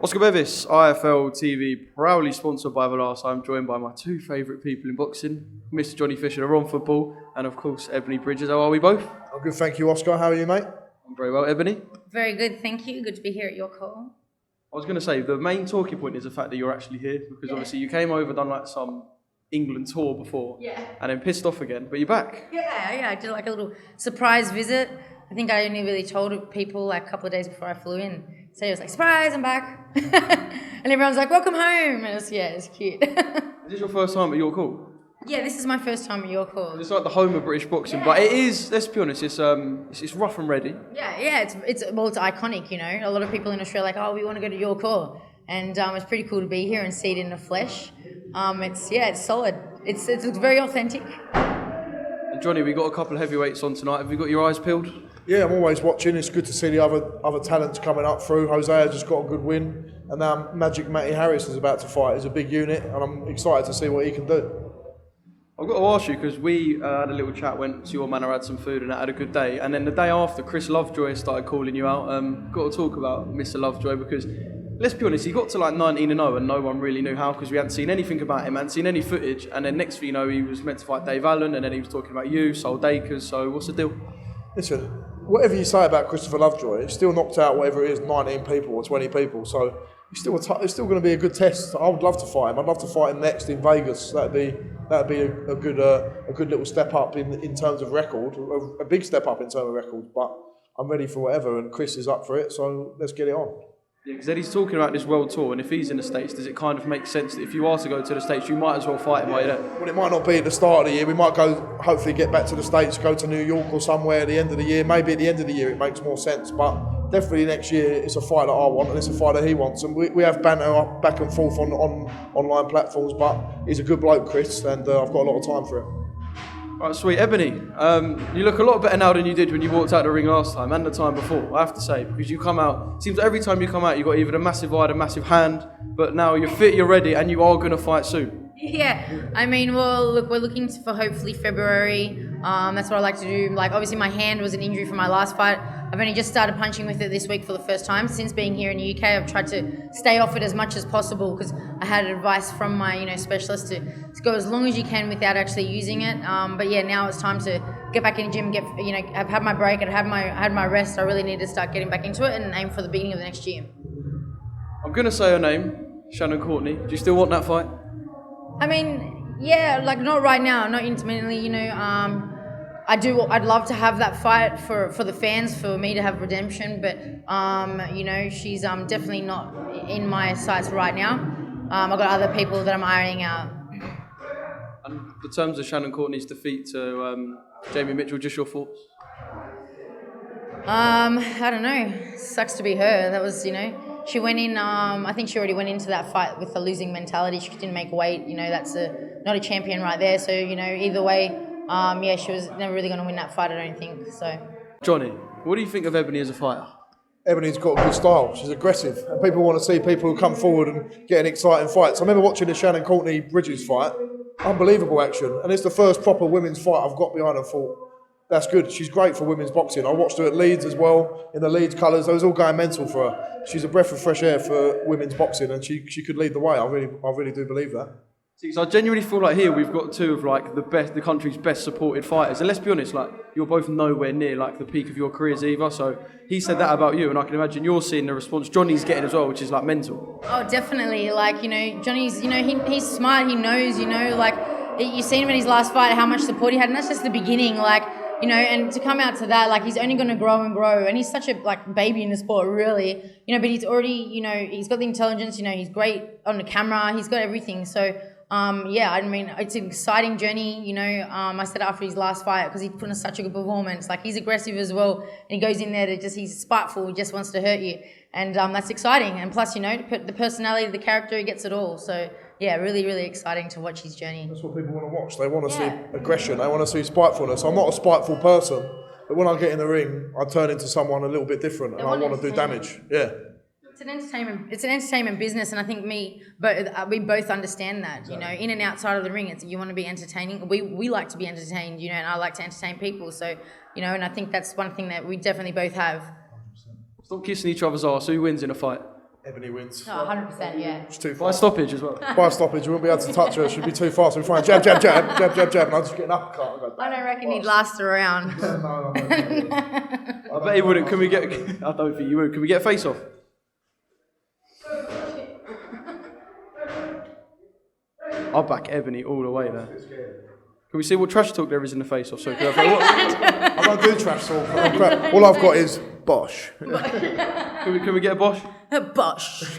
Oscar Bevis, IFL TV, proudly sponsored by The Last. I'm joined by my two favourite people in boxing, Mr. Johnny Fisher, the Romford Bull, and of course, Ebony Bridges. How are we both? I'm good, thank you, Oscar. How are you, mate? I'm very well. Ebony? Very good, thank you. Good to be here at your call. I was going to say, the main talking point is the fact that you're actually here, because obviously you came over, done like some England tour before, and then pissed off again, but you're back. Yeah, I did like a little surprise visit. I think I only really told people like a couple of days before I flew in. So it was like, surprise, I'm back. And everyone's like, welcome home. And it's cute. Is this your first time at York Hall? Yeah, this is my first time at York Hall. It's like the home of British boxing, but it is, let's be honest, it's rough and ready. Yeah, it's iconic, you know. A lot of people in Australia are like, oh, we want to go to York Hall. And it's pretty cool to be here and see it in the flesh. It's solid. It's very authentic. And Johnny, we got a couple of heavyweights on tonight. Have you got your eyes peeled? Yeah, I'm always watching. It's good to see the other talents coming up through. Hosea just got a good win, and now Magic Matty Harris is about to fight. He's a big unit, and I'm excited to see what he can do. I've got to ask you, because we had a little chat, went to your manor, had some food, and had a good day. And then the day after, Chris Lovejoy started calling you out. Got to talk about Mr. Lovejoy, because let's be honest, he got to like 19-0 and no one really knew how, because we hadn't seen anything about him, hadn't seen any footage. And then next thing you know, he was meant to fight Dave Allen, and then he was talking about you, Sol Dakers. So what's the deal? Listen, whatever you say about Christopher Lovejoy, he's still knocked out whatever it is, 19 people or 20 people. So it's still going to be a good test. I would love to fight him. I'd love to fight him next in Vegas. That'd be a good little step up in terms of record, a big step up in terms of record. But I'm ready for whatever, and Chris is up for it. So let's get it on. Yeah, because then he's talking about this world tour, and if he's in the States, does it kind of make sense that if you are to go to the States, you might as well fight him while you're there? Well, it might not be at the start of the year. We might hopefully get back to the States, go to New York or somewhere at the end of the year. Maybe at the end of the year it makes more sense, but definitely next year it's a fight that I want and it's a fight that he wants. And we have banter up back and forth on online platforms, but he's a good bloke, Chris, and I've got a lot of time for him. Right, sweet. Ebony, you look a lot better now than you did when you walked out the ring last time and the time before, I have to say, because you come out, it seems like every time you come out, you've got either a massive eye, a massive hand, but now you're fit, you're ready, and you are going to fight soon. Yeah, I mean, well, look, we're looking for hopefully February. That's what I like to do. Like, obviously, my hand was an injury from my last fight. I've only just started punching with it this week for the first time. Since being here in the UK, I've tried to stay off it as much as possible because I had advice from my, specialist to go as long as you can without actually using it. But yeah, now it's time to get back in the gym. I've had my break and I had my rest. I really need to start getting back into it and aim for the beginning of the next year. I'm going to say her name, Shannon Courtney. Do you still want that fight? I mean, yeah, like not right now, not intimately, I'd love to have that fight for the fans, for me to have redemption, but, she's definitely not in my sights right now. I've got other people that I'm ironing out. And in terms of Shannon Courtney's defeat to Jamie Mitchell, just your thoughts? I don't know. Sucks to be her. That was, she went in, I think she already went into that fight with a losing mentality. She didn't make weight. That's not a champion right there. So, either way, she was never really going to win that fight, I don't think. So, Johnny, what do you think of Ebony as a fighter? Ebony's got a good style. She's aggressive. And people want to see people who come forward and get an exciting fight. So I remember watching the Shannon Courtney Bridges fight. Unbelievable action. And it's the first proper women's fight I've got behind her thought. That's good. She's great for women's boxing. I watched her at Leeds as well, in the Leeds colours. I was all going mental for her. She's a breath of fresh air for women's boxing, and she could lead the way. I really do believe that. See, so I genuinely feel like here we've got two of like the country's best supported fighters. And let's be honest, like you're both nowhere near like the peak of your careers either. So he said that about you, and I can imagine you're seeing the response Johnny's getting as well, which is like mental. Oh, definitely. Like, Johnny's, he's smart. He knows, like you've seen him in his last fight, how much support he had, and that's just the beginning. Like, and to come out to that, like he's only going to grow and grow, and he's such a like baby in the sport, really. But he's already, he's got the intelligence. He's great on the camera. He's got everything. So. I mean, it's an exciting journey, I said after his last fight, because he put in such a good performance, like he's aggressive as well, and he goes in there he's spiteful, he just wants to hurt you, and that's exciting, and plus, the personality, the character, he gets it all, so yeah, really, really exciting to watch his journey. That's what people want to watch. They want to see aggression, they want to see spitefulness. I'm not a spiteful person, but when I get in the ring, I turn into someone a little bit different, and I want to do damage, yeah. It's an entertainment business, and I think we both understand that. In and outside of the ring, you want to be entertaining. We like to be entertained, and I like to entertain people. So, and I think that's one thing that we definitely both have. Stop kissing each other's arse. Who wins in a fight? Ebony wins. No, 100%, yeah. She's too By fast. stoppage as well. By stoppage, we won't be able to touch her. She'd be too fast. We'd find jab, and I'll just get an uppercut. And go, I don't reckon he'd last around. no. I bet he wouldn't. Can we get? I don't think you would. Can we get a face off? I'll back Ebony all the way there. Can we see what trash talk there is in the face off? So I don't do trash talk. I'm crap. All I've got is bosh. can we get a bosh? Bosh.